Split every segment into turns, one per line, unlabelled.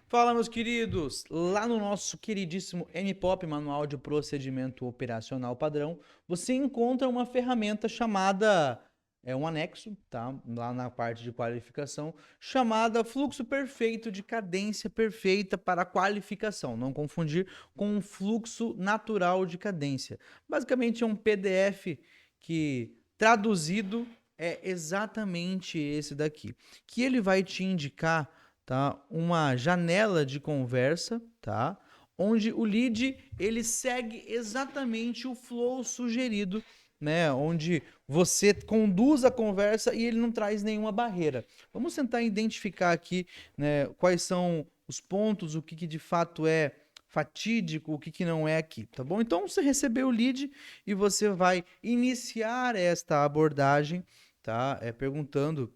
Fala, meus queridos! Lá no nosso queridíssimo MPOP, Manual de Procedimento Operacional Padrão, você encontra uma ferramenta chamada, um anexo, tá? Lá na parte de qualificação, chamada Fluxo Perfeito de Cadência Perfeita para Qualificação. Não confundir com um fluxo natural de cadência. Basicamente é um PDF que, traduzido, é exatamente esse daqui, que ele vai te indicar, tá, uma janela de conversa, tá, onde o lead ele segue exatamente o flow sugerido, né, onde você conduz a conversa e ele não traz nenhuma barreira. Vamos tentar identificar aqui, né, quais são os pontos, o que de fato é fatídico, o que não é aqui, tá bom? Então você recebeu o lead e você vai iniciar esta abordagem, tá? Perguntando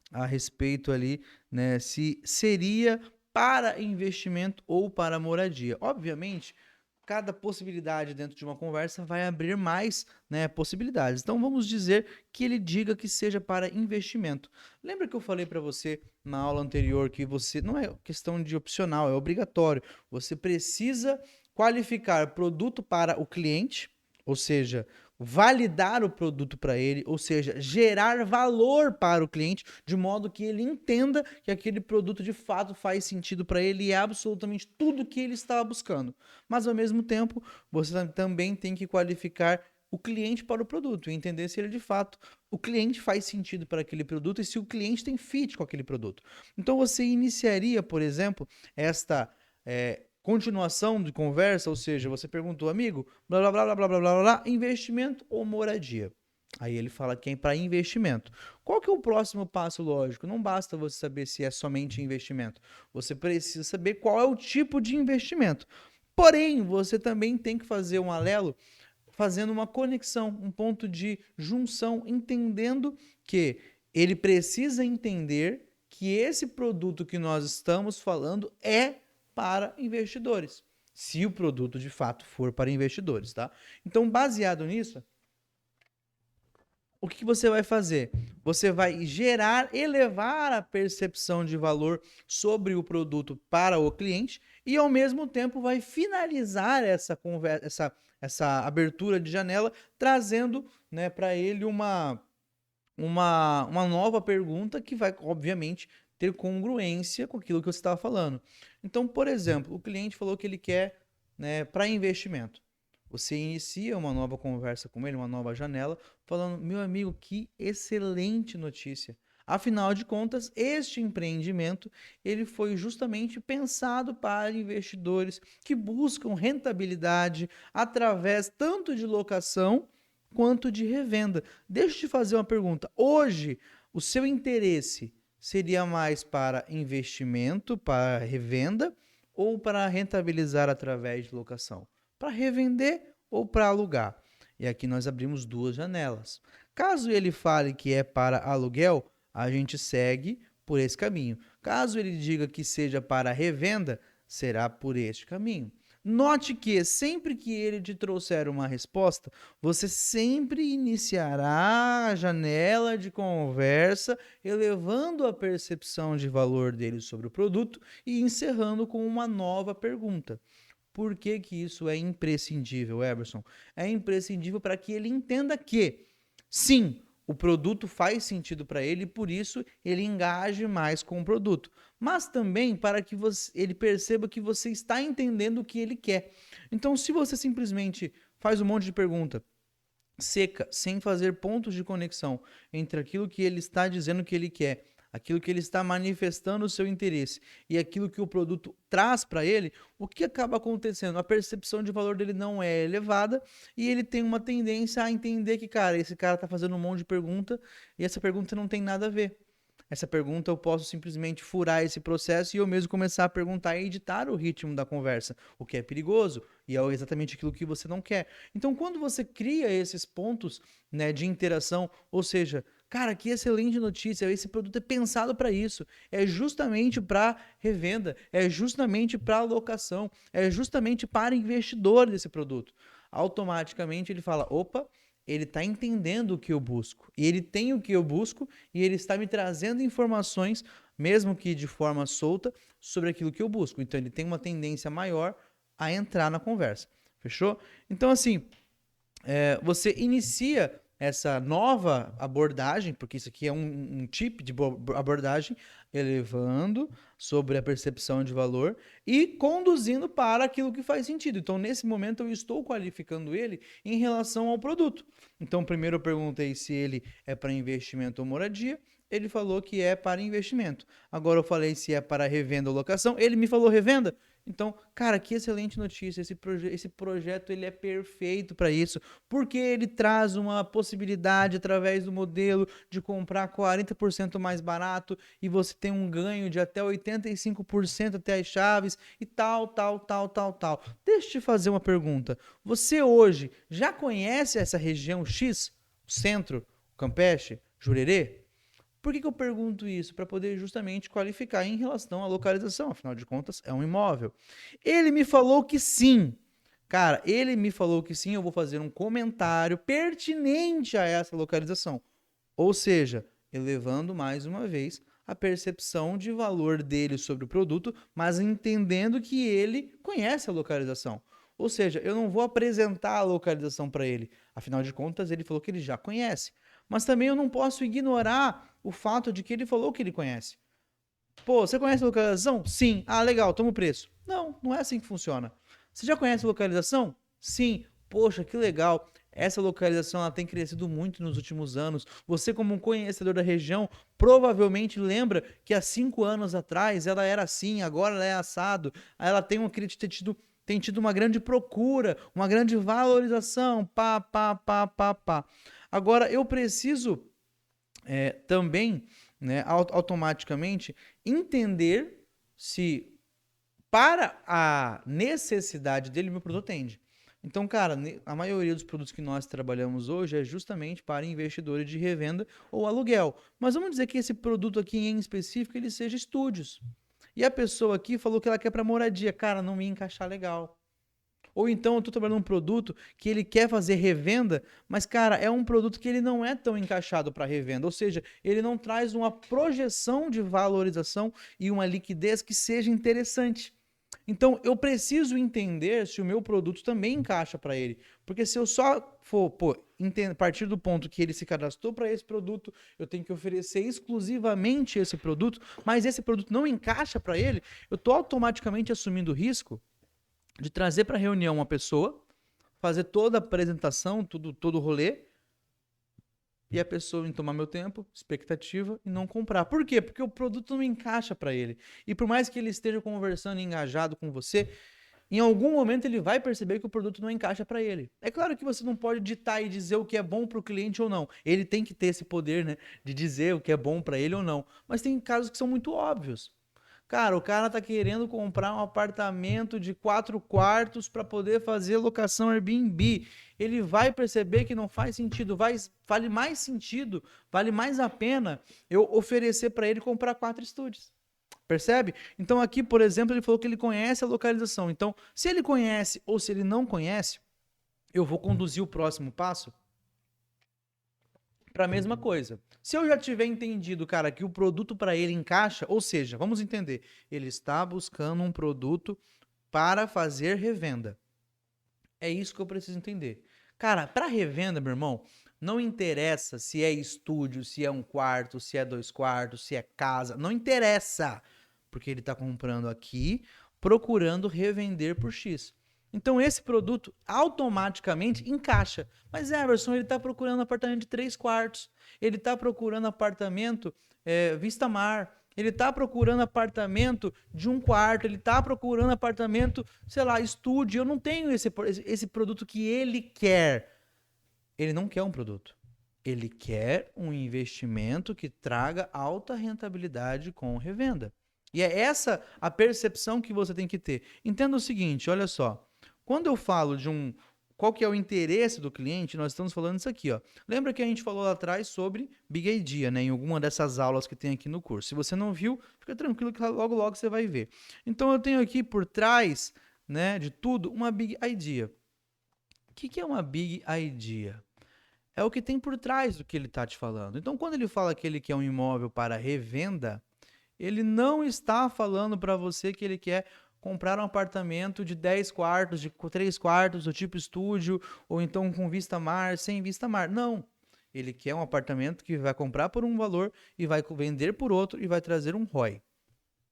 a respeito ali, né, se seria para investimento ou para moradia. Obviamente, cada possibilidade dentro de uma conversa vai abrir mais, né, possibilidades. Então vamos dizer que ele diga que seja para investimento. Lembra que eu falei para você na aula anterior que você não é questão de opcional, é obrigatório. Você precisa qualificar produto para o cliente, ou seja, validar o produto para ele, ou seja, gerar valor para o cliente, de modo que ele entenda que aquele produto de fato faz sentido para ele e é absolutamente tudo que ele estava buscando. Mas ao mesmo tempo, você também tem que qualificar o cliente para o produto e entender se ele de fato, o cliente faz sentido para aquele produto e se o cliente tem fit com aquele produto. Então você iniciaria, por exemplo, esta continuação de conversa, ou seja, você perguntou, amigo, blá blá blá blá blá blá blá, investimento ou moradia? Aí ele fala que é para investimento. Qual que é o próximo passo lógico? Não basta você saber se é somente investimento. Você precisa saber qual é o tipo de investimento. Porém, você também tem que fazer um alelo, fazendo uma conexão, um ponto de junção, entendendo que ele precisa entender que esse produto que nós estamos falando é para investidores, se o produto de fato for para investidores, tá? Então, baseado nisso, o que você vai fazer? Você vai elevar a percepção de valor sobre o produto para o cliente e, ao mesmo tempo, vai finalizar essa conversa, essa abertura de janela, trazendo, né, para ele uma nova pergunta que vai, obviamente, ter congruência com aquilo que você estava falando. Então, por exemplo, o cliente falou que ele quer, né, para investimento. Você inicia uma nova conversa com ele, uma nova janela, falando: meu amigo, que excelente notícia. Afinal de contas, este empreendimento ele foi justamente pensado para investidores que buscam rentabilidade através tanto de locação quanto de revenda. Deixa eu te fazer uma pergunta. Hoje, o seu interesse seria mais para investimento, para revenda ou para rentabilizar através de locação? Para revender ou para alugar? E aqui nós abrimos duas janelas. Caso ele fale que é para aluguel, a gente segue por esse caminho. Caso ele diga que seja para revenda, será por este caminho. Note que sempre que ele te trouxer uma resposta, você sempre iniciará a janela de conversa, elevando a percepção de valor dele sobre o produto e encerrando com uma nova pergunta. Por que que isso é imprescindível, Eberson? É imprescindível para que ele entenda que, sim, o produto faz sentido para ele e por isso ele engaje mais com o produto. Mas também para que ele perceba que você está entendendo o que ele quer. Então, se você simplesmente faz um monte de pergunta seca, sem fazer pontos de conexão entre aquilo que ele está dizendo que ele quer, aquilo que ele está manifestando o seu interesse e aquilo que o produto traz para ele, o que acaba acontecendo? A percepção de valor dele não é elevada e ele tem uma tendência a entender que, cara, esse cara está fazendo um monte de pergunta e essa pergunta não tem nada a ver. Essa pergunta eu posso simplesmente furar esse processo e eu mesmo começar a perguntar e editar o ritmo da conversa, o que é perigoso e é exatamente aquilo que você não quer. Então, quando você cria esses pontos, né, de interação, ou seja, cara, que excelente notícia, esse produto é pensado para isso, é justamente para revenda, é justamente para alocação, é justamente para investidor desse produto. Automaticamente ele fala, opa, ele está entendendo o que eu busco. E ele tem o que eu busco e ele está me trazendo informações, mesmo que de forma solta, sobre aquilo que eu busco. Então, ele tem uma tendência maior a entrar na conversa. Fechou? Então, assim, você inicia essa nova abordagem, porque isso aqui é um tipo de abordagem, elevando sobre a percepção de valor e conduzindo para aquilo que faz sentido. Então, nesse momento, eu estou qualificando ele em relação ao produto. Então, primeiro eu perguntei se ele é para investimento ou moradia. Ele falou que é para investimento. Agora eu falei se é para revenda ou locação. Ele me falou revenda. Então, cara, que excelente notícia. Esse projeto ele é perfeito para isso, porque ele traz uma possibilidade através do modelo de comprar 40% mais barato e você tem um ganho de até 85% até as chaves e tal. Deixa eu te fazer uma pergunta. Você hoje já conhece essa região X? O centro, o Campeche, Jurerê? Por que eu pergunto isso? Para poder justamente qualificar em relação à localização. Afinal de contas, é um imóvel. Ele me falou que sim. Cara, ele me falou que sim. Eu vou fazer um comentário pertinente a essa localização. Ou seja, elevando mais uma vez a percepção de valor dele sobre o produto, mas entendendo que ele conhece a localização. Ou seja, eu não vou apresentar a localização para ele. Afinal de contas, ele falou que ele já conhece. Mas também eu não posso ignorar o fato de que ele falou que ele conhece. Pô, você conhece a localização? Sim. Ah, legal, toma o preço. Não, não é assim que funciona. Você já conhece a localização? Sim. Poxa, que legal. Essa localização ela tem crescido muito nos últimos anos. Você, como um conhecedor da região, provavelmente lembra que há 5 anos atrás ela era assim, agora ela é assado. Ela tem tem tido uma grande procura, uma grande valorização. Pá. Agora, eu preciso também, né, automaticamente, entender se para a necessidade dele meu produto atende. Então, cara, a maioria dos produtos que nós trabalhamos hoje é justamente para investidores de revenda ou aluguel. Mas vamos dizer que esse produto aqui em específico ele seja estúdios. E a pessoa aqui falou que ela quer para moradia. Cara, não ia encaixar legal. Ou então eu estou trabalhando um produto que ele quer fazer revenda, mas, cara, é um produto que ele não é tão encaixado para revenda. Ou seja, ele não traz uma projeção de valorização e uma liquidez que seja interessante. Então, eu preciso entender se o meu produto também encaixa para ele. Porque se eu só for partir do ponto que ele se cadastrou para esse produto, eu tenho que oferecer exclusivamente esse produto, mas esse produto não encaixa para ele, eu estou automaticamente assumindo o risco de trazer para a reunião uma pessoa, fazer toda a apresentação, todo o rolê, e a pessoa em tomar meu tempo, expectativa, e não comprar. Por quê? Porque o produto não encaixa para ele. E por mais que ele esteja conversando e engajado com você, em algum momento ele vai perceber que o produto não encaixa para ele. É claro que você não pode ditar e dizer o que é bom para o cliente ou não. Ele tem que ter esse poder, né, de dizer o que é bom para ele ou não. Mas tem casos que são muito óbvios. Cara, o cara tá querendo comprar um apartamento de 4 quartos para poder fazer locação Airbnb. Ele vai perceber que não faz sentido, vale mais sentido, vale mais a pena eu oferecer para ele comprar 4 estúdios. Percebe? Então aqui, por exemplo, ele falou que ele conhece a localização. Então, se ele conhece ou se ele não conhece, eu vou conduzir o próximo passo para a mesma coisa. Se eu já tiver entendido, cara, que o produto para ele encaixa, ou seja, vamos entender, ele está buscando um produto para fazer revenda. É isso que eu preciso entender. Cara, para revenda, meu irmão, não interessa se é estúdio, se é um quarto, se é 2 quartos, se é casa, não interessa, porque ele está comprando aqui, procurando revender por X. Então esse produto automaticamente encaixa. Mas Everson, ele está procurando apartamento de 3 quartos, ele está procurando apartamento vista mar, ele está procurando apartamento de 1 quarto, ele está procurando apartamento, sei lá, estúdio. Eu não tenho esse produto que ele quer. Ele não quer um produto. Ele quer um investimento que traga alta rentabilidade com revenda. E é essa a percepção que você tem que ter. Entenda o seguinte, olha só. Quando eu falo de qual que é o interesse do cliente, nós estamos falando isso aqui, ó. Lembra que a gente falou lá atrás sobre Big Idea, né? Em alguma dessas aulas que tem aqui no curso. Se você não viu, fica tranquilo que logo logo você vai ver. Então eu tenho aqui por trás, né, de tudo, uma Big Idea. O que é uma Big Idea? É o que tem por trás do que ele está te falando. Então, quando ele fala que ele quer um imóvel para revenda, Ele não está falando para você que ele quer comprar um apartamento de 10 quartos, de 3 quartos, do tipo estúdio, ou então com vista mar, sem vista mar. Não. Ele quer um apartamento que vai comprar por um valor e vai vender por outro e vai trazer um ROI.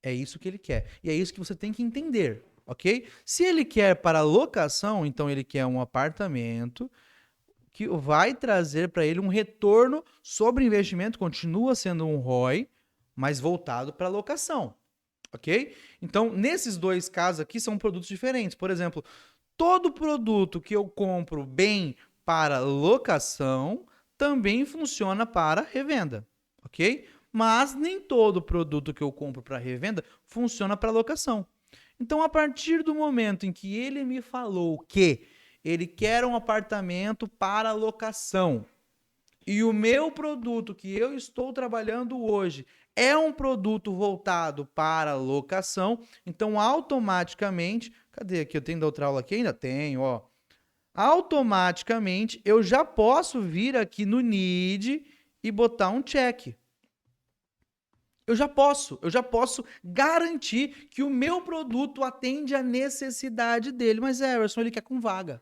É isso que ele quer. E é isso que você tem que entender, ok? Se ele quer para locação, então ele quer um apartamento que vai trazer para ele um retorno sobre investimento, continua sendo um ROI, mas voltado para locação, ok? Então, nesses dois casos aqui são produtos diferentes. Por exemplo, todo produto que eu compro bem para locação também funciona para revenda, ok? Mas nem todo produto que eu compro para revenda funciona para locação. Então, a partir do momento em que ele me falou que ele quer um apartamento para locação e o meu produto que eu estou trabalhando hoje é um produto voltado para locação, então automaticamente, cadê aqui? Eu tenho da outra aula aqui? Ainda tenho, ó. Automaticamente eu já posso vir aqui no need e botar um check. Eu já posso garantir que o meu produto atende à necessidade dele. Mas Everson, ele quer com vaga.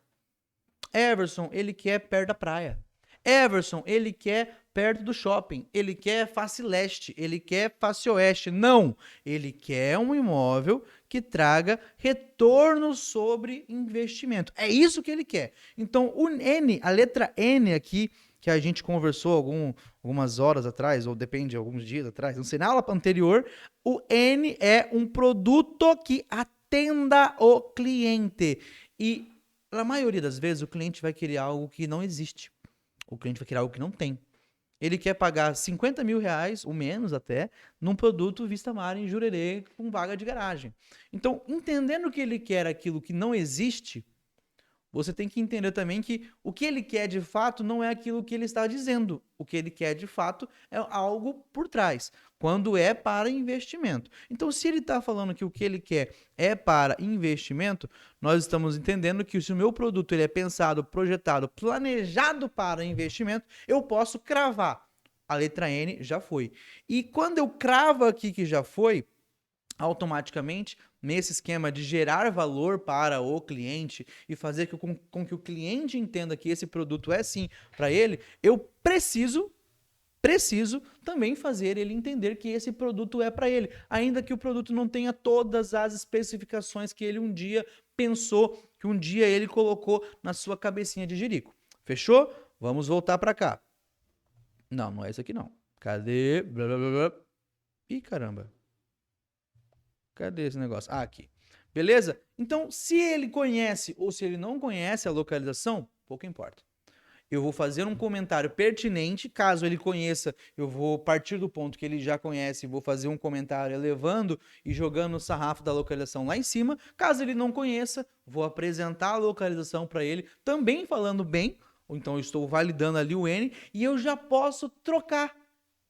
Everson, ele quer perto da praia. Everson, ele quer perto do shopping. Ele quer face leste. Ele quer face oeste. Não! Ele quer um imóvel que traga retorno sobre investimento. É isso que ele quer. Então, o N, a letra N aqui, que a gente conversou algumas horas atrás, ou depende, alguns dias atrás, não sei, na aula anterior, o N é um produto que atenda o cliente. E na maioria das vezes, o cliente vai querer algo que não existe. O cliente vai querer algo que não tem. Ele quer pagar 50 mil reais, ou menos até, num produto Vista Mar em Jurerê com vaga de garagem. Então, entendendo que ele quer aquilo que não existe, você tem que entender também que o que ele quer de fato não é aquilo que ele está dizendo. O que ele quer de fato é algo por trás, quando é para investimento. Então, se ele está falando que o que ele quer é para investimento, nós estamos entendendo que se o meu produto ele é pensado, projetado, planejado para investimento, eu posso cravar. A letra N já foi. E quando eu cravo aqui que já foi, automaticamente, nesse esquema de gerar valor para o cliente e fazer com que o cliente entenda que esse produto é sim para ele, eu preciso também fazer ele entender que esse produto é para ele, ainda que o produto não tenha todas as especificações que ele um dia pensou, que um dia ele colocou na sua cabecinha de jirico. Fechou? Vamos voltar para cá. Não, não é isso aqui não. Cadê? Blá, blá, blá, blá. Ih, caramba. Cadê esse negócio? Ah, aqui. Beleza? Então, se ele conhece ou se ele não conhece a localização, pouco importa. Eu vou fazer um comentário pertinente, caso ele conheça, eu vou partir do ponto que ele já conhece, vou fazer um comentário elevando e jogando o sarrafo da localização lá em cima. Caso ele não conheça, vou apresentar a localização para ele, também falando bem, ou então eu estou validando ali o N, e eu já posso trocar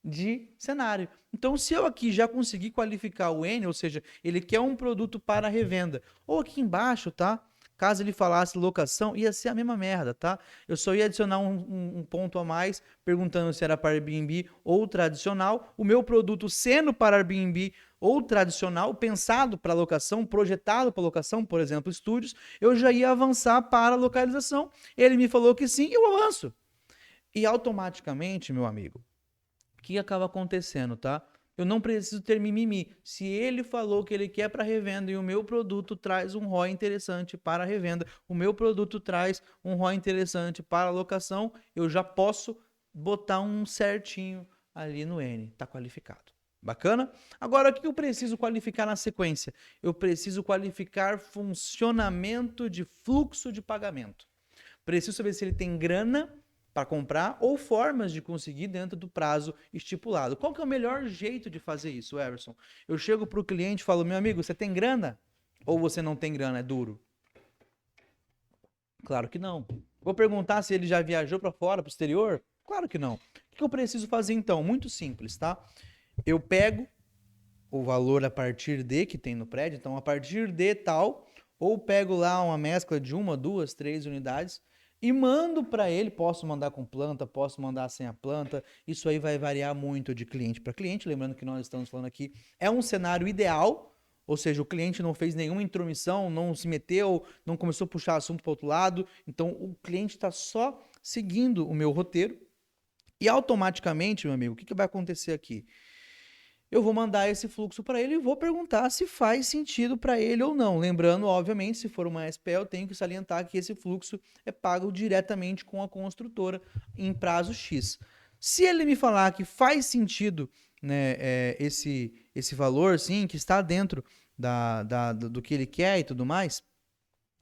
de cenário. Então, se eu aqui já consegui qualificar o N, ou seja, ele quer um produto para revenda, ou aqui embaixo, tá? Caso ele falasse locação, ia ser a mesma merda, tá? Eu só ia adicionar um ponto a mais, perguntando se era para Airbnb ou tradicional. O meu produto sendo para Airbnb ou tradicional, pensado para locação, projetado para locação, por exemplo, estúdios, eu já ia avançar para a localização. Ele me falou que sim, eu avanço. E automaticamente, meu amigo, o que acaba acontecendo, tá? Eu não preciso ter mimimi. Se ele falou que ele quer para revenda e o meu produto traz um ROI interessante para revenda, o meu produto traz um ROI interessante para locação, eu já posso botar um certinho ali no N. Tá qualificado. Bacana? Agora, o que eu preciso qualificar na sequência? Eu preciso qualificar funcionamento de fluxo de pagamento. Preciso saber se ele tem grana para comprar ou formas de conseguir dentro do prazo estipulado. Qual que é o melhor jeito de fazer isso, Everson? Eu chego para o cliente e falo, meu amigo, você tem grana? Ou você não tem grana? É duro? Claro que não. Vou perguntar se ele já viajou para fora, para o exterior? Claro que não. O que eu preciso fazer então? Muito simples, tá? Eu pego o valor a partir de que tem no prédio, então a partir de tal, ou pego lá uma mescla de uma, duas, três unidades, e mando para ele, posso mandar com planta, posso mandar sem a planta, isso aí vai variar muito de cliente para cliente, lembrando que nós estamos falando aqui, é um cenário ideal, ou seja, o cliente não fez nenhuma intromissão, não se meteu, não começou a puxar assunto para outro lado, então o cliente está só seguindo o meu roteiro, e automaticamente, meu amigo, o que vai acontecer aqui? Eu vou mandar esse fluxo para ele e vou perguntar se faz sentido para ele ou não. Lembrando, obviamente, se for uma SPE, eu tenho que salientar que esse fluxo é pago diretamente com a construtora em prazo X. Se ele me falar que faz sentido, né, esse valor, sim, que está dentro do que ele quer e tudo mais,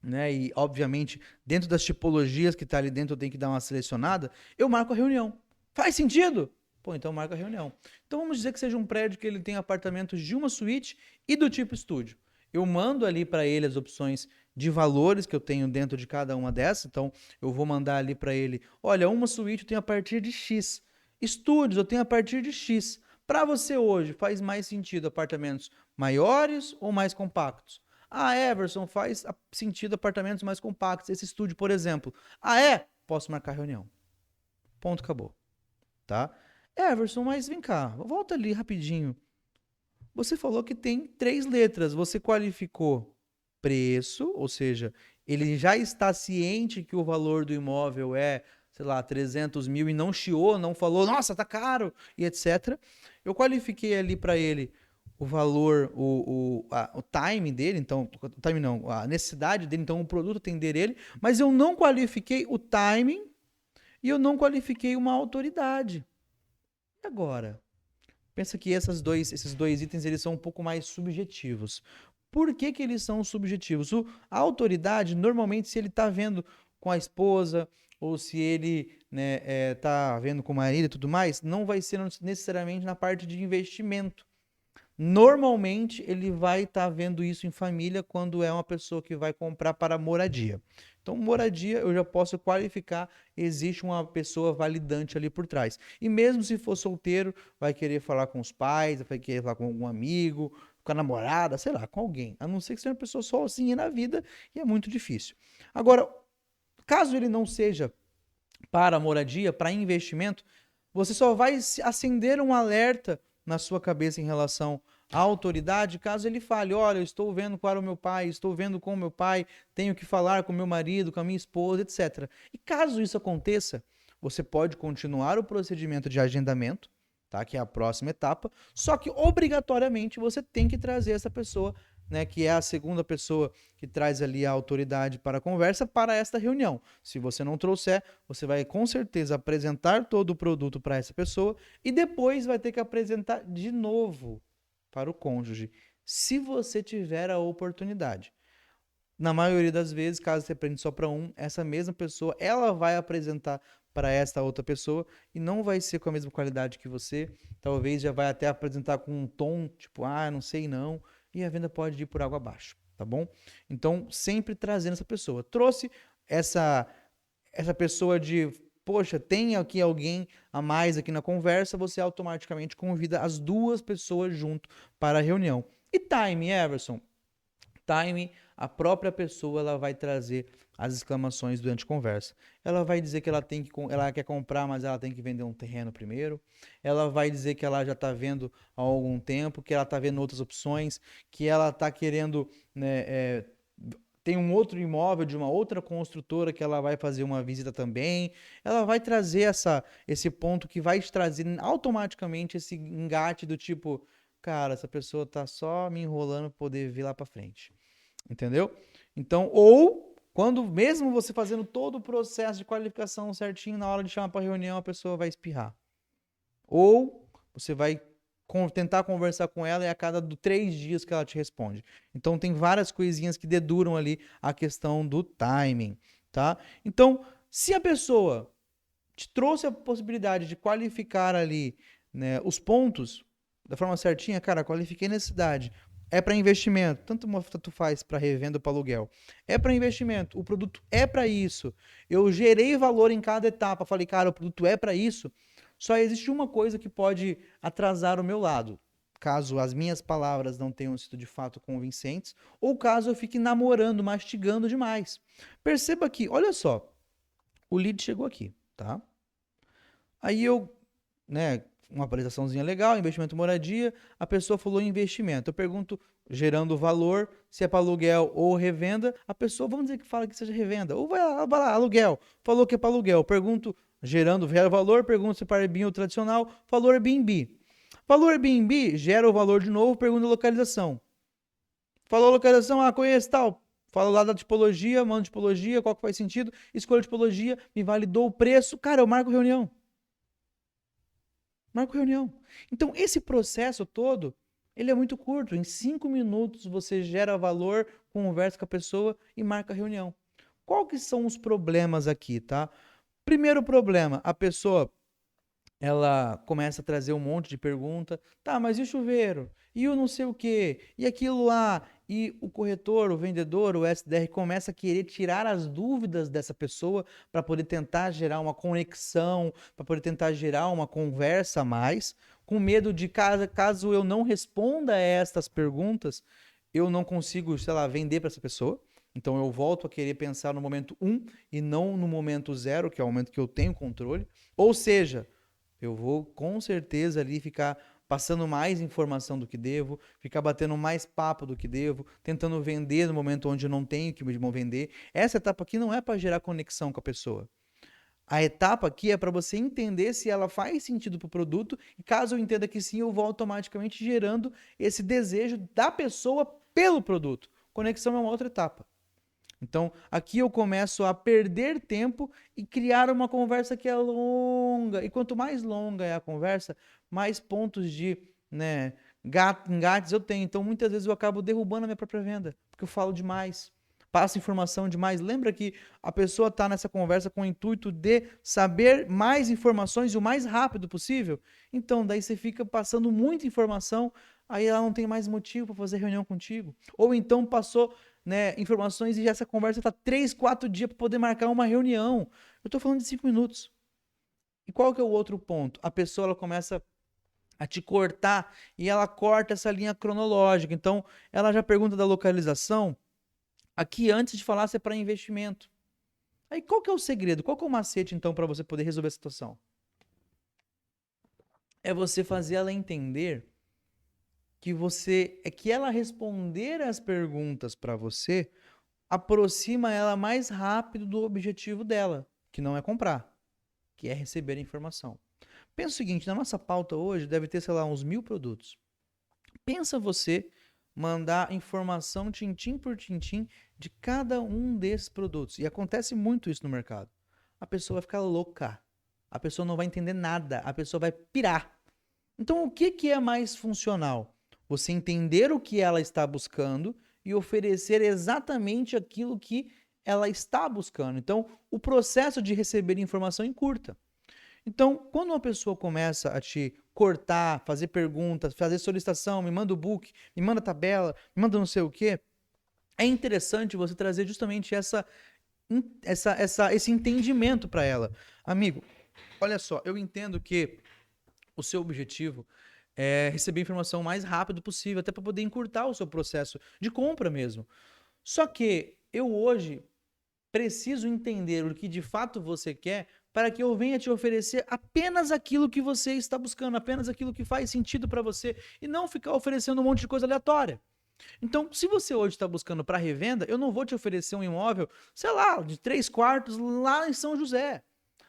né, e obviamente dentro das tipologias que está ali dentro eu tenho que dar uma selecionada, eu marco a reunião. Faz sentido? Pô, então marca a reunião. Então vamos dizer que seja um prédio que ele tem apartamentos de uma suíte e do tipo estúdio. Eu mando ali para ele as opções de valores que eu tenho dentro de cada uma dessas. Então eu vou mandar ali para ele, olha, uma suíte eu tenho a partir de X. Estúdios eu tenho a partir de X. Para você hoje, faz mais sentido apartamentos maiores ou mais compactos? Ah, Everson, faz sentido apartamentos mais compactos. Esse estúdio, por exemplo. Ah, é? Posso marcar reunião. Ponto, acabou. Tá? Everson, mas vem cá, volta ali rapidinho. Você falou que tem 3 letras. Você qualificou preço, ou seja, ele já está ciente que o valor do imóvel é, sei lá, 300 mil e não chiou, não falou, nossa, tá caro, e etc. Eu qualifiquei ali para ele o valor, o time dele, então, o time não, a necessidade dele, então o produto atender ele, mas eu não qualifiquei o timing e eu não qualifiquei uma autoridade. E agora? Pensa que esses dois itens eles são um pouco mais subjetivos. Por que que eles são subjetivos? A autoridade, normalmente, se ele está vendo com a esposa, ou se ele tá vendo com o marido e tudo mais, não vai ser necessariamente na parte de investimento. Normalmente, ele vai estar vendo isso em família quando é uma pessoa que vai comprar para moradia. Então, moradia, eu já posso qualificar, existe uma pessoa validante ali por trás. E mesmo se for solteiro, vai querer falar com os pais, vai querer falar com algum amigo, com a namorada, sei lá, com alguém. A não ser que seja uma pessoa sozinha na vida, e é muito difícil. Agora, caso ele não seja para moradia, para investimento, você só vai acender um alerta na sua cabeça em relação à autoridade, caso ele fale, olha, eu estou vendo para o meu pai, estou vendo com o meu pai, tenho que falar com o meu marido, com a minha esposa, etc. E caso isso aconteça, você pode continuar o procedimento de agendamento, tá? Que é a próxima etapa, só que obrigatoriamente você tem que trazer essa pessoa, né, que é a segunda pessoa que traz ali a autoridade para a conversa, para esta reunião. Se você não trouxer, você vai com certeza apresentar todo o produto para essa pessoa e depois vai ter que apresentar de novo para o cônjuge, se você tiver a oportunidade. Na maioria das vezes, caso você aprende só para um, essa mesma pessoa, ela vai apresentar para esta outra pessoa e não vai ser com a mesma qualidade que você. Talvez já vai até apresentar com um tom, tipo, ah, não sei não, e a venda pode ir por água abaixo, tá bom? Então, sempre trazendo essa pessoa. Trouxe essa pessoa de, poxa, tem aqui alguém a mais aqui na conversa, você automaticamente convida as duas pessoas junto para a reunião. E time, Everson? Time, a própria pessoa ela vai trazer as exclamações durante a conversa. Ela vai dizer que ela quer comprar, mas ela tem que vender um terreno primeiro. Ela vai dizer que ela já está vendo há algum tempo, que ela está vendo outras opções, que ela está querendo, né, tem um outro imóvel de uma outra construtora que ela vai fazer uma visita também. Ela vai trazer esse ponto que vai te trazer automaticamente esse engate do tipo, cara, essa pessoa tá só me enrolando para poder vir lá para frente. Entendeu? Então, ou quando mesmo você fazendo todo o processo de qualificação certinho, na hora de chamar para reunião, a pessoa vai espirrar. Ou você vai tentar conversar com ela e a cada 3 dias que ela te responde. Então tem várias coisinhas que deduram ali a questão do timing, tá? Então, se a pessoa te trouxe a possibilidade de qualificar ali, né, os pontos da forma certinha, cara, qualifiquei necessidade. É para investimento, tanto faz para revenda ou para aluguel. É para investimento, o produto é para isso. Eu gerei valor em cada etapa, falei, cara, o produto é para isso. Só existe uma coisa que pode atrasar o meu lado, caso as minhas palavras não tenham sido de fato convincentes, ou caso eu fique namorando, mastigando demais. Perceba que, olha só, o lead chegou aqui, tá? Aí eu, né, uma apresentaçãozinha legal, investimento moradia, a pessoa falou investimento. Eu pergunto, gerando valor, se é para aluguel ou revenda, a pessoa, vamos dizer que fala que seja revenda, ou vai lá, aluguel, falou que é para aluguel. Eu pergunto, gerando valor, pergunto se é para Airbnb ou tradicional, falou Airbnb. Falou Airbnb, gera o valor de novo, pergunta a localização. Falou localização, conheço tal. Falo lá da tipologia, mando tipologia, qual que faz sentido, escolho tipologia, me validou o preço, cara, eu marco reunião. Marco reunião. Então, esse processo todo, ele é muito curto. Em 5 minutos, você gera valor, conversa com a pessoa e marca a reunião. Qual que são os problemas aqui, tá? Primeiro problema, a pessoa ela começa a trazer um monte de pergunta. Tá, mas e o chuveiro? E o não sei o quê? E aquilo lá? E o corretor, o vendedor, o SDR começa a querer tirar as dúvidas dessa pessoa para poder tentar gerar uma conexão, para poder tentar gerar uma conversa a mais, com medo de caso eu não responda a estas perguntas, eu não consigo, sei lá, vender para essa pessoa. Então eu volto a querer pensar no momento 1 e não no momento 0, que é o momento que eu tenho controle. Ou seja, eu vou com certeza ali ficar passando mais informação do que devo, ficar batendo mais papo do que devo, tentando vender no momento onde eu não tenho que me vender. Essa etapa aqui não é para gerar conexão com a pessoa. A etapa aqui é para você entender se ela faz sentido para o produto e caso eu entenda que sim, eu vou automaticamente gerando esse desejo da pessoa pelo produto. Conexão é uma outra etapa. Então, aqui eu começo a perder tempo e criar uma conversa que é longa. E quanto mais longa é a conversa, mais pontos de, né, engates eu tenho. Então, muitas vezes eu acabo derrubando a minha própria venda, porque eu falo demais, passo informação demais. Lembra que a pessoa está nessa conversa com o intuito de saber mais informações o mais rápido possível? Então, daí você fica passando muita informação, aí ela não tem mais motivo para fazer reunião contigo. Ou então passou, né, informações e já essa conversa está 3, 4 dias para poder marcar uma reunião. Eu estou falando de 5 minutos. E qual que é o outro ponto? A pessoa ela começa a te cortar e ela corta essa linha cronológica. Então, ela já pergunta da localização aqui antes de falar se é para investimento. Aí qual que é o segredo? Qual que é o macete então para você poder resolver a situação? É você fazer ela entender que ela responder as perguntas para você aproxima ela mais rápido do objetivo dela, que não é comprar, que é receber a informação. Pensa o seguinte, na nossa pauta hoje deve ter, sei lá, uns 1000 produtos. Pensa você mandar informação tintim por tintim de cada um desses produtos. E acontece muito isso no mercado. A pessoa vai ficar louca. A pessoa não vai entender nada. A pessoa vai pirar. Então, o que é mais funcional? Você entender o que ela está buscando e oferecer exatamente aquilo que ela está buscando. Então, o processo de receber informação encurta. Então, quando uma pessoa começa a te cortar, fazer perguntas, fazer solicitação, me manda o book, me manda a tabela, me manda não sei o quê, é interessante você trazer justamente esse entendimento para ela. Amigo, olha só, eu entendo que o seu objetivo é receber informação o mais rápido possível, até para poder encurtar o seu processo de compra mesmo. Só que eu hoje preciso entender o que de fato você quer para que eu venha te oferecer apenas aquilo que você está buscando, apenas aquilo que faz sentido para você e não ficar oferecendo um monte de coisa aleatória. Então, se você hoje está buscando para revenda, eu não vou te oferecer um imóvel, sei lá, de 3 quartos lá em São José.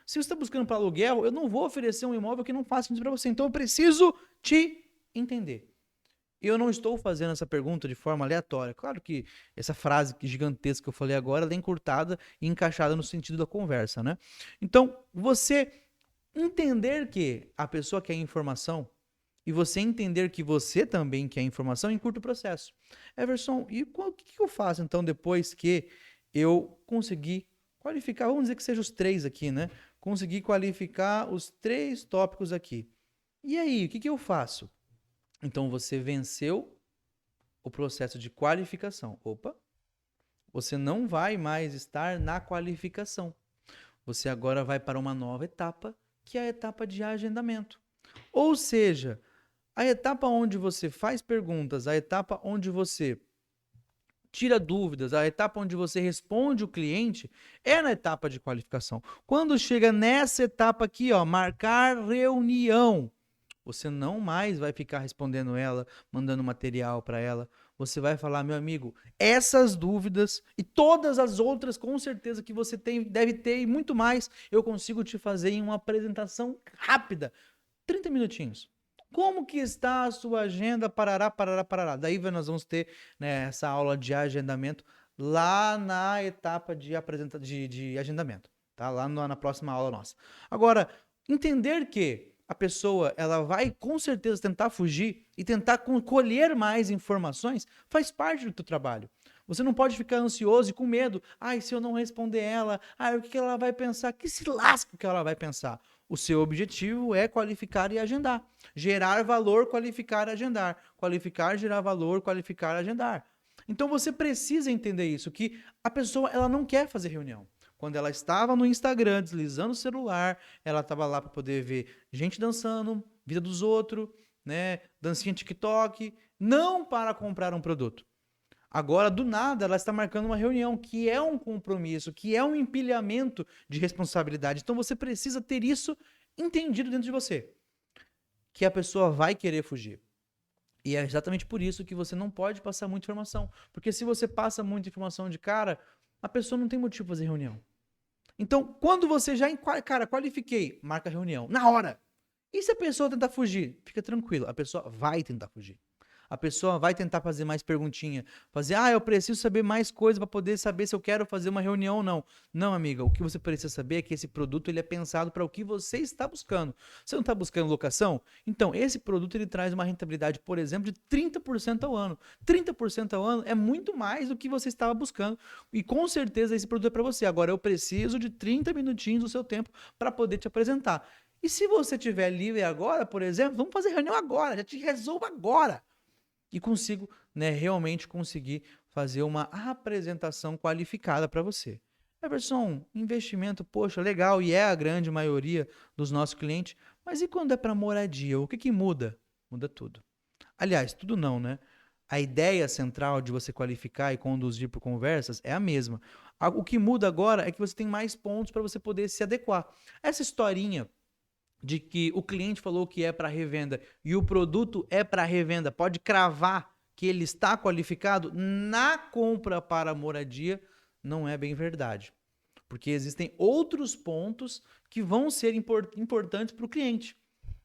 Se você está buscando para aluguel, eu não vou oferecer um imóvel que não faça sentido para você. Então, eu preciso te entender. Eu não estou fazendo essa pergunta de forma aleatória. Claro que essa frase gigantesca que eu falei agora, ela é encurtada e encaixada no sentido da conversa, né? Então, você entender que a pessoa quer informação e você entender que você também quer informação, encurta o processo. Everson, e o que eu faço então depois que eu conseguir qualificar, vamos dizer que seja os 3 aqui, né? Conseguir qualificar os 3 tópicos aqui. E aí, o que eu faço? Então você venceu o processo de qualificação. Opa, você não vai mais estar na qualificação. Você agora vai para uma nova etapa, que é a etapa de agendamento. Ou seja, a etapa onde você faz perguntas, a etapa onde você tira dúvidas, a etapa onde você responde o cliente é na etapa de qualificação. Quando chega nessa etapa aqui, ó, marcar reunião, você não mais vai ficar respondendo ela, mandando material para ela. Você vai falar, meu amigo, essas dúvidas e todas as outras, com certeza que você tem, deve ter e muito mais, eu consigo te fazer em uma apresentação rápida, 30 minutinhos. Como que está a sua agenda? Parará, parará, parará. Daí nós vamos ter, né, essa aula de agendamento lá na etapa de agendamento, tá? Lá na próxima aula nossa. Agora, entender que a pessoa ela vai com certeza tentar fugir e tentar colher mais informações faz parte do teu trabalho. Você não pode ficar ansioso e com medo. Ai, se eu não responder ela, ai, o que ela vai pensar? Que se lasca o que ela vai pensar. O seu objetivo é qualificar e agendar. Gerar valor, qualificar, agendar. Qualificar, gerar valor, qualificar, agendar. Então você precisa entender isso, que a pessoa ela não quer fazer reunião. Quando ela estava no Instagram, deslizando o celular, ela estava lá para poder ver gente dançando, vida dos outros, né, dancinha TikTok, não para comprar um produto. Agora, do nada, ela está marcando uma reunião, que é um compromisso, que é um empilhamento de responsabilidade. Então, você precisa ter isso entendido dentro de você, que a pessoa vai querer fugir. E é exatamente por isso que você não pode passar muita informação. Porque se você passa muita informação de cara, a pessoa não tem motivo para fazer reunião. Então, quando você já, cara, qualifiquei, marca a reunião, na hora. E se a pessoa tentar fugir? Fica tranquilo, a pessoa vai tentar fugir. A pessoa vai tentar fazer mais perguntinha, fazer, eu preciso saber mais coisa para poder saber se eu quero fazer uma reunião ou não. Não, amiga, o que você precisa saber é que esse produto ele é pensado para o que você está buscando. Você não está buscando locação? Então, esse produto ele traz uma rentabilidade, por exemplo, de 30% ao ano. 30% ao ano é muito mais do que você estava buscando. E com certeza esse produto é para você. Agora, eu preciso de 30 minutinhos do seu tempo para poder te apresentar. E se você estiver livre agora, por exemplo, vamos fazer reunião agora, já te resolvo agora. E consigo, né, realmente conseguir fazer uma apresentação qualificada para você. Everson, investimento, poxa, legal, e é a grande maioria dos nossos clientes, mas e quando é para moradia? O que que muda? Muda tudo. Aliás, tudo não, né? A ideia central de você qualificar e conduzir por conversas é a mesma. O que muda agora é que você tem mais pontos para você poder se adequar. Essa historinha de que o cliente falou que é para revenda e o produto é para revenda, pode cravar que ele está qualificado na compra para moradia, não é bem verdade. Porque existem outros pontos que vão ser importantes para o cliente.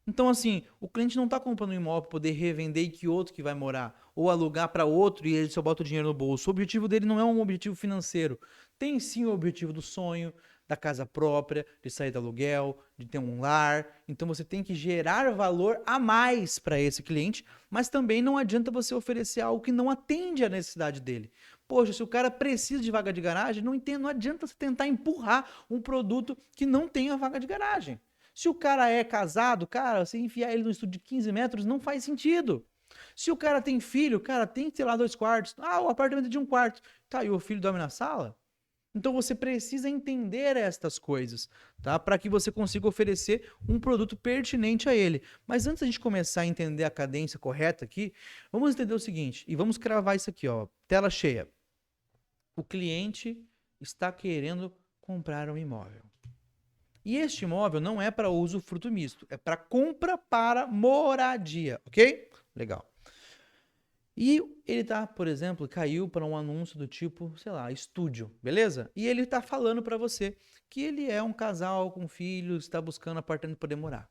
Então, assim, o cliente não está comprando um imóvel para poder revender e que outro que vai morar, ou alugar para outro e ele só bota o dinheiro no bolso. O objetivo dele não é um objetivo financeiro. Tem sim o objetivo do sonho, da casa própria, de sair do aluguel, de ter um lar. Então você tem que gerar valor a mais para esse cliente, mas também não adianta você oferecer algo que não atende à necessidade dele. Poxa, se o cara precisa de vaga de garagem, não adianta você tentar empurrar um produto que não tenha vaga de garagem. Se o cara é casado, cara, você enfiar ele no estúdio de 15 metros não faz sentido. Se o cara tem filho, cara, tem que ter lá 2 quartos. O apartamento é de 1 quarto. Tá, e o filho dorme na sala? Então você precisa entender estas coisas, tá? Para que você consiga oferecer um produto pertinente a ele. Mas antes da gente começar a entender a cadência correta aqui, vamos entender o seguinte, e vamos cravar isso aqui, ó, tela cheia. O cliente está querendo comprar um imóvel. E este imóvel não é para uso fruto misto, é para compra para moradia, ok? Legal. E ele tá, por exemplo, caiu para um anúncio do tipo, sei lá, estúdio, beleza? E ele tá falando para você que ele é um casal com filhos, está buscando apartamento para poder morar,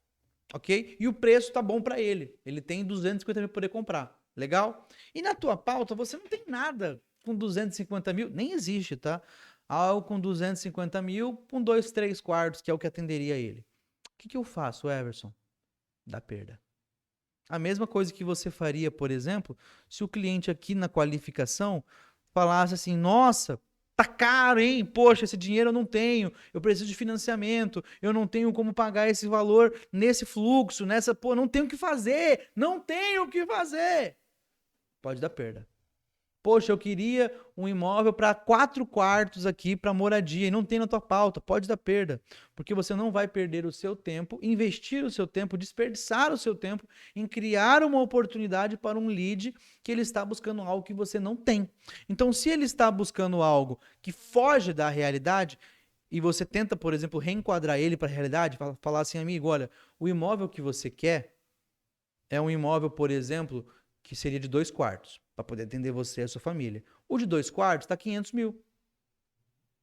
ok? E o preço tá bom para ele, ele tem 250 mil para poder comprar, legal? E na tua pauta você não tem nada com 250 mil, nem existe, tá? Algo com 250 mil, com 2, 3 quartos, que é o que atenderia ele. O que eu faço, Everson? Dá perda. A mesma coisa que você faria, por exemplo, se o cliente aqui na qualificação falasse assim, nossa, tá caro, hein? Poxa, esse dinheiro eu não tenho, eu preciso de financiamento, eu não tenho como pagar esse valor nesse fluxo, não tenho o que fazer, não tenho o que fazer. Pode dar perda. Poxa, eu queria um imóvel para 4 quartos aqui para moradia e não tem na tua pauta. Pode dar perda, porque você não vai perder o seu tempo, investir o seu tempo, desperdiçar o seu tempo em criar uma oportunidade para um lead que ele está buscando algo que você não tem. Então, se ele está buscando algo que foge da realidade e você tenta, por exemplo, reenquadrar ele para a realidade, falar assim, amigo, olha, o imóvel que você quer é um imóvel, por exemplo, que seria de 2 quartos, para poder atender você e a sua família. O de 2 quartos está 500 mil.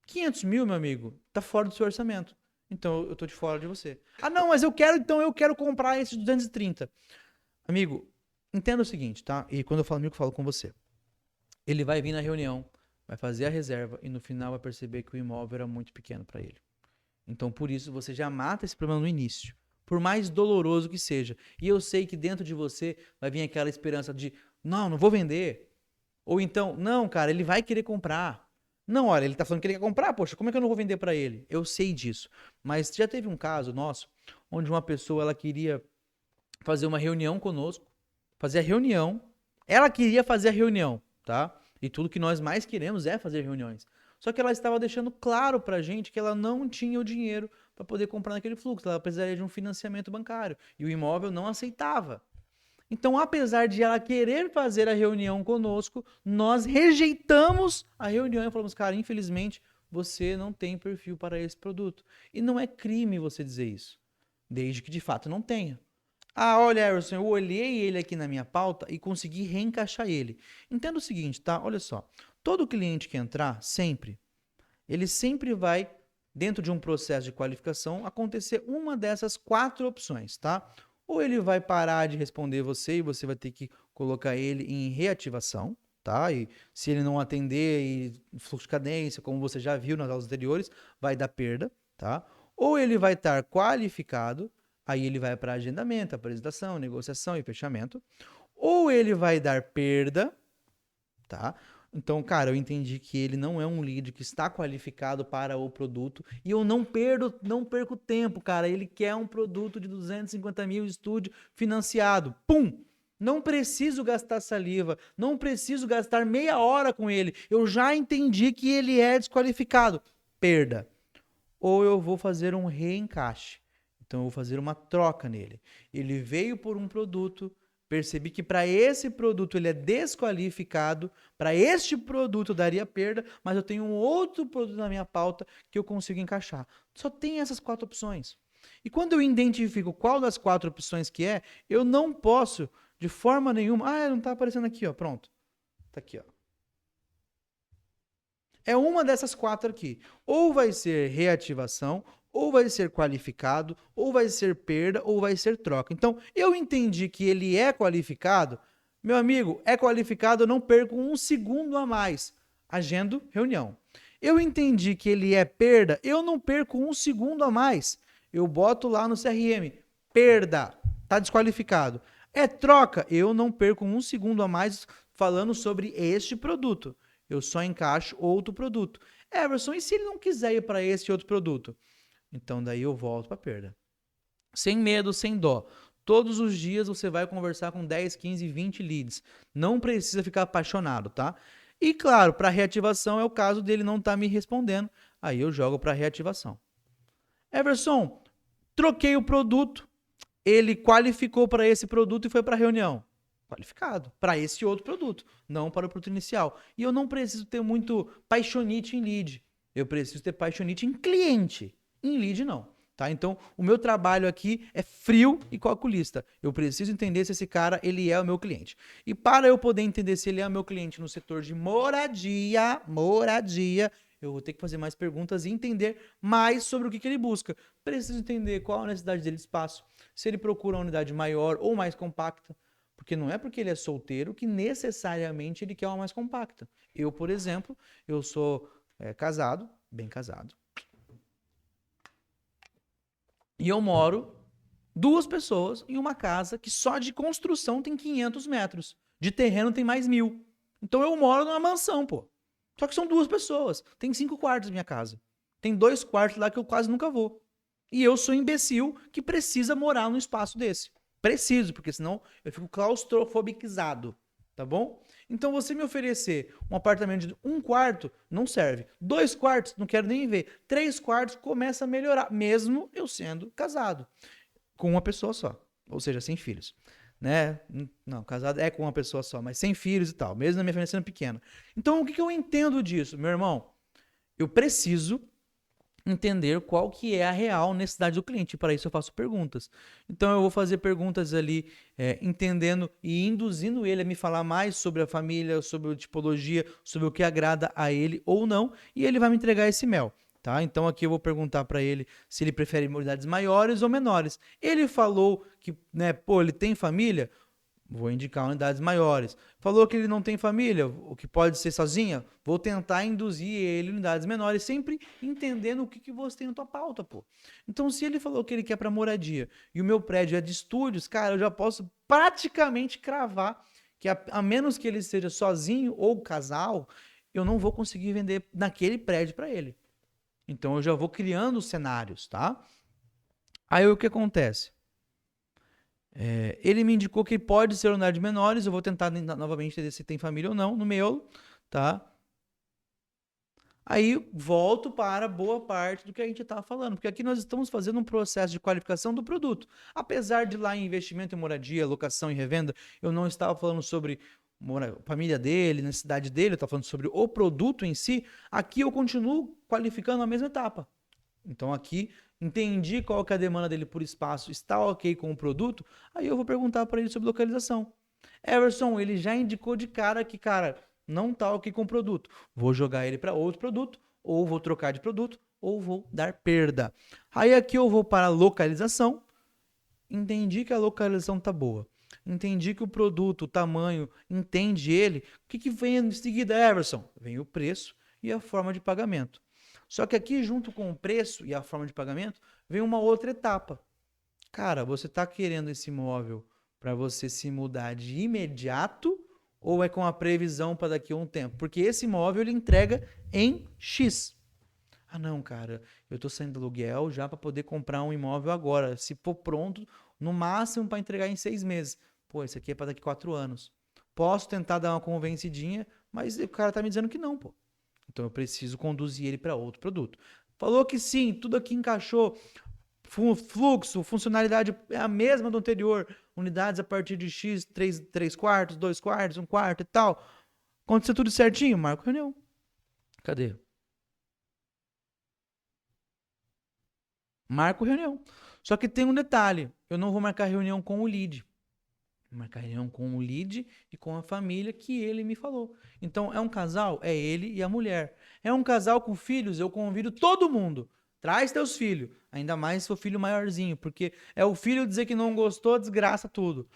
500 mil, meu amigo, está fora do seu orçamento. Então eu estou de fora de você. Ah, não, mas eu quero comprar esse de 230. Amigo, entenda o seguinte, tá? E quando eu falo amigo, eu falo com você. Ele vai vir na reunião, vai fazer a reserva e no final vai perceber que o imóvel era muito pequeno para ele. Então, por isso, você já mata esse problema no início. Por mais doloroso que seja. E eu sei que dentro de você vai vir aquela esperança de, não vou vender. Ou então, não, cara, ele vai querer comprar. Não, olha, ele tá falando que ele quer comprar, poxa, como é que eu não vou vender para ele? Eu sei disso. Mas já teve um caso nosso, onde uma pessoa, ela queria fazer uma reunião conosco, fazer a reunião, ela queria fazer a reunião, tá? E tudo que nós mais queremos é fazer reuniões. Só que ela estava deixando claro pra gente que ela não tinha o dinheiro para poder comprar naquele fluxo, ela precisaria de um financiamento bancário e o imóvel não aceitava. Então, apesar de ela querer fazer a reunião conosco, nós rejeitamos a reunião e falamos, cara, infelizmente você não tem perfil para esse produto. E não é crime você dizer isso, desde que de fato não tenha. Ah, olha, Emerson, eu olhei ele aqui na minha pauta e consegui reencaixar ele. Entenda o seguinte, tá? Olha só. Todo cliente que entrar, ele sempre vai, dentro de um processo de qualificação, acontecer uma dessas 4 opções, tá? Ou ele vai parar de responder você e você vai ter que colocar ele em reativação, tá? E se ele não atender e fluxo de cadência, como você já viu nas aulas anteriores, vai dar perda, tá? Ou ele vai estar qualificado, aí ele vai para agendamento, apresentação, negociação e fechamento. Ou ele vai dar perda, tá? Então, cara, eu entendi que ele não é um lead que está qualificado para o produto e eu não perco tempo, cara. Ele quer um produto de 250 mil estúdio financiado. Pum! Não preciso gastar saliva, não preciso gastar meia hora com ele. Eu já entendi que ele é desqualificado. Perda. Ou eu vou fazer um reencaixe. Então, eu vou fazer uma troca nele. Ele veio por um produto, percebi que para esse produto ele é desqualificado, para este produto daria perda, mas eu tenho um outro produto na minha pauta que eu consigo encaixar. Só tem essas 4 opções. E quando eu identifico qual das 4 opções que é, eu não posso, de forma nenhuma... Ah, não está aparecendo aqui, ó, pronto. Está aqui, ó. É uma dessas 4 aqui. Ou vai ser reativação, ou vai ser qualificado, ou vai ser perda, ou vai ser troca. Então, eu entendi que ele é qualificado. Meu amigo, é qualificado, eu não perco um segundo a mais. Agendo reunião. Eu entendi que ele é perda, eu não perco um segundo a mais. Eu boto lá no CRM, perda, tá desqualificado. É troca, eu não perco um segundo a mais falando sobre este produto. Eu só encaixo outro produto. Everson, e se ele não quiser ir para esse outro produto? Então daí eu volto para perda. Sem medo, sem dó. Todos os dias você vai conversar com 10, 15, 20 leads. Não precisa ficar apaixonado, tá? E claro, para reativação é o caso dele não estar me respondendo. Aí eu jogo para reativação. Everson, troquei o produto. Ele qualificou para esse produto e foi para a reunião. Qualificado para esse outro produto, não para o produto inicial. E eu não preciso ter muito paixonite em lead. Eu preciso ter paixonite em cliente. Em lead, não. Tá? Então, o meu trabalho aqui é frio e calculista. Eu preciso entender se esse cara ele é o meu cliente. E para eu poder entender se ele é o meu cliente no setor de moradia, eu vou ter que fazer mais perguntas e entender mais sobre o que ele busca. Preciso entender qual a necessidade dele de espaço, se ele procura uma unidade maior ou mais compacta. Porque não é porque ele é solteiro que necessariamente ele quer uma mais compacta. Eu, por exemplo, eu sou casado, bem casado. E eu moro 2 pessoas em uma casa que só de construção tem 500 metros. De terreno tem mais 1.000. Então eu moro numa mansão, pô. Só que são 2 pessoas. Tem 5 quartos na minha casa. Tem 2 quartos lá que eu quase nunca vou. E eu sou imbecil que precisa morar num espaço desse. Preciso, porque senão eu fico claustrofobizado. tá bom? Então você me oferecer um apartamento de 1 quarto, não serve. 2 quartos, não quero nem ver. 3 quartos, começa a melhorar, mesmo eu sendo casado com uma pessoa só, ou seja, sem filhos, né? Não, casado é com uma pessoa só, mas sem filhos e tal, mesmo na minha família sendo pequena. Então, o que eu entendo disso, meu irmão? Eu preciso entender qual que é a real necessidade do cliente. E para isso eu faço perguntas. Então eu vou fazer perguntas ali, entendendo e induzindo ele a me falar mais sobre a família, sobre a tipologia, sobre o que agrada a ele ou não, e ele vai me entregar esse mel. Tá? Então aqui eu vou perguntar para ele se ele prefere unidades maiores ou menores. Ele falou que, né, pô, ele tem família, vou indicar unidades maiores. Falou que ele não tem família, o que pode ser sozinha, vou tentar induzir ele em unidades menores, sempre entendendo o que você tem na tua pauta, pô. Então, se ele falou que ele quer para moradia e o meu prédio é de estúdios, cara, eu já posso praticamente cravar que a menos que ele seja sozinho ou casal, eu não vou conseguir vender naquele prédio para ele. Então, eu já vou criando cenários, tá? Aí o que acontece? Ele me indicou que pode ser unidade de menores. Eu vou tentar novamente entender se tem família ou não no meu, tá? Aí volto para boa parte do que a gente estava falando, porque aqui nós estamos fazendo um processo de qualificação do produto. Apesar de lá em investimento em moradia, locação e revenda, eu não estava falando sobre família dele, necessidade dele, eu estava falando sobre o produto em si. Aqui eu continuo qualificando a mesma etapa. Então aqui entendi qual que é a demanda dele por espaço, está ok com o produto, aí eu vou perguntar para ele sobre localização. Everson, ele já indicou de cara que, cara, não tá ok com o produto. Vou jogar ele para outro produto, ou vou trocar de produto, ou vou dar perda. Aí aqui eu vou para a localização, entendi que a localização tá boa. Entendi que o produto, o tamanho, entende ele. O que vem em seguida, Everson? Vem o preço e a forma de pagamento. Só que aqui, junto com o preço e a forma de pagamento, vem uma outra etapa. Cara, você está querendo esse imóvel para você se mudar de imediato ou é com a previsão para daqui a um tempo? Porque esse imóvel ele entrega em X. Ah, não, cara, eu estou saindo do aluguel já para poder comprar um imóvel agora. Se for pronto, no máximo para entregar em 6 meses. Pô, isso aqui é para daqui a 4 anos. Posso tentar dar uma convencidinha, mas o cara tá me dizendo que não, pô. Então eu preciso conduzir ele para outro produto. Falou que sim, tudo aqui encaixou. Fluxo, funcionalidade é a mesma do anterior. Unidades a partir de X, 3 quartos, 2 quartos, 1 quarto e tal. Aconteceu tudo certinho? Marco reunião. Cadê? Marco reunião. Só que tem um detalhe: eu não vou marcar reunião com o lead. Vou marcar reunião com o lead e com a família que ele me falou. Então, é um casal? É ele e a mulher. É um casal com filhos? Eu convido todo mundo. Traz teus filhos. Ainda mais se for filho maiorzinho, porque é o filho dizer que não gostou, desgraça tudo.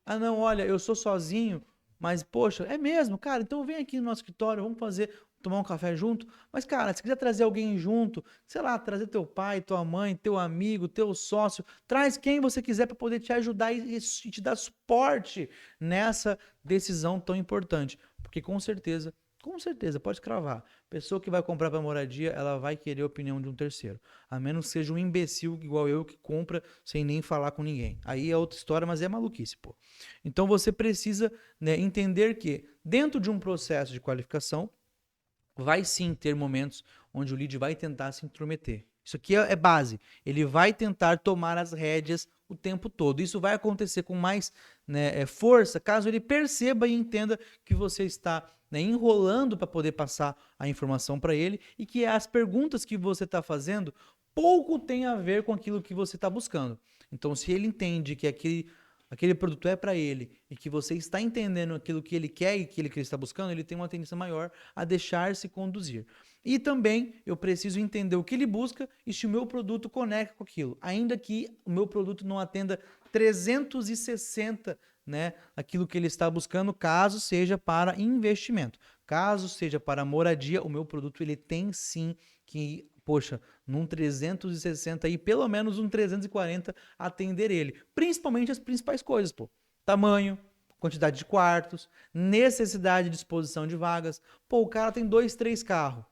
Ah, não, olha, eu sou sozinho, mas poxa, é mesmo, cara, então vem aqui no nosso escritório, vamos fazer, tomar um café junto. Mas, cara, se quiser trazer alguém junto, sei lá, trazer teu pai, tua mãe, teu amigo, teu sócio, traz quem você quiser para poder te ajudar e te dar suporte nessa decisão tão importante. Porque com certeza, pode cravar. Pessoa que vai comprar para moradia, ela vai querer a opinião de um terceiro. A menos que seja um imbecil igual eu que compra sem nem falar com ninguém. Aí é outra história, mas é maluquice, pô. Então você precisa, né, entender que dentro de um processo de qualificação, vai sim ter momentos onde o lead vai tentar se intrometer. Isso aqui é base. Ele vai tentar tomar as rédeas o tempo todo. Isso vai acontecer com mais, né, força caso ele perceba e entenda que você está, né, enrolando para poder passar a informação para ele e que as perguntas que você está fazendo pouco tem a ver com aquilo que você está buscando. Então, se ele entende que aquele produto é para ele e que você está entendendo aquilo que ele quer e que ele está buscando, ele tem uma tendência maior a deixar-se conduzir. E também eu preciso entender o que ele busca e se o meu produto conecta com aquilo, ainda que o meu produto não atenda 360, né, aquilo que ele está buscando, caso seja para investimento. Caso seja para moradia, o meu produto ele tem sim que, poxa, num 360 e pelo menos um 340 atender ele. Principalmente as principais coisas, pô. Tamanho, quantidade de quartos, necessidade de disposição de vagas. Pô, o cara tem 2, 3 carros.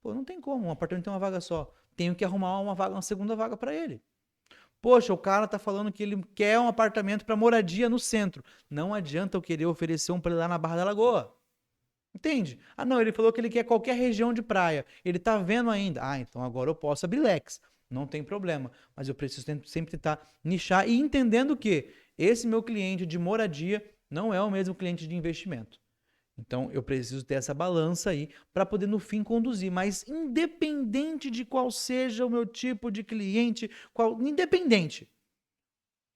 Pô, não tem como, um apartamento tem uma vaga só. Tenho que arrumar uma segunda vaga para ele. Poxa, o cara tá falando que ele quer um apartamento para moradia no centro. Não adianta eu querer oferecer um para ele lá na Barra da Lagoa. Entende? Ah, não, ele falou que ele quer qualquer região de praia. Ele tá vendo ainda. Ah, então agora eu posso abrir leques. Não tem problema. Mas eu preciso sempre tentar nichar e entendendo que esse meu cliente de moradia não é o mesmo cliente de investimento. Então eu preciso ter essa balança aí para poder no fim conduzir, mas independente de qual seja o meu tipo de cliente, independente,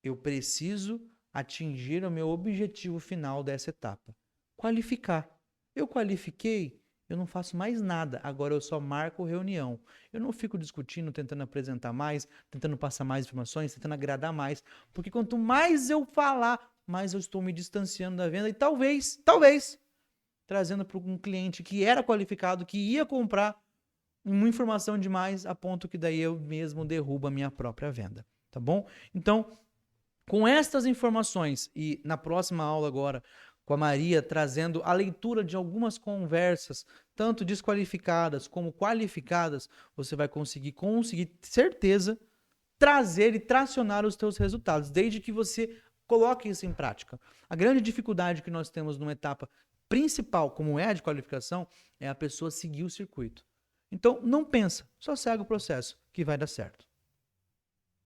eu preciso atingir o meu objetivo final dessa etapa, qualificar. Eu qualifiquei, eu não faço mais nada, agora eu só marco reunião. Eu não fico discutindo, tentando apresentar mais, tentando passar mais informações, tentando agradar mais, porque quanto mais eu falar, mais eu estou me distanciando da venda e talvez trazendo para um cliente que era qualificado, que ia comprar uma informação demais, a ponto que daí eu mesmo derrubo a minha própria venda, tá bom? Então, com estas informações e na próxima aula agora, com a Maria trazendo a leitura de algumas conversas, tanto desqualificadas como qualificadas, você vai conseguir certeza, trazer e tracionar os teus resultados, desde que você coloque isso em prática. A grande dificuldade que nós temos numa etapa principal, como é a de qualificação, é a pessoa seguir o circuito. Então, não pensa, só segue o processo que vai dar certo.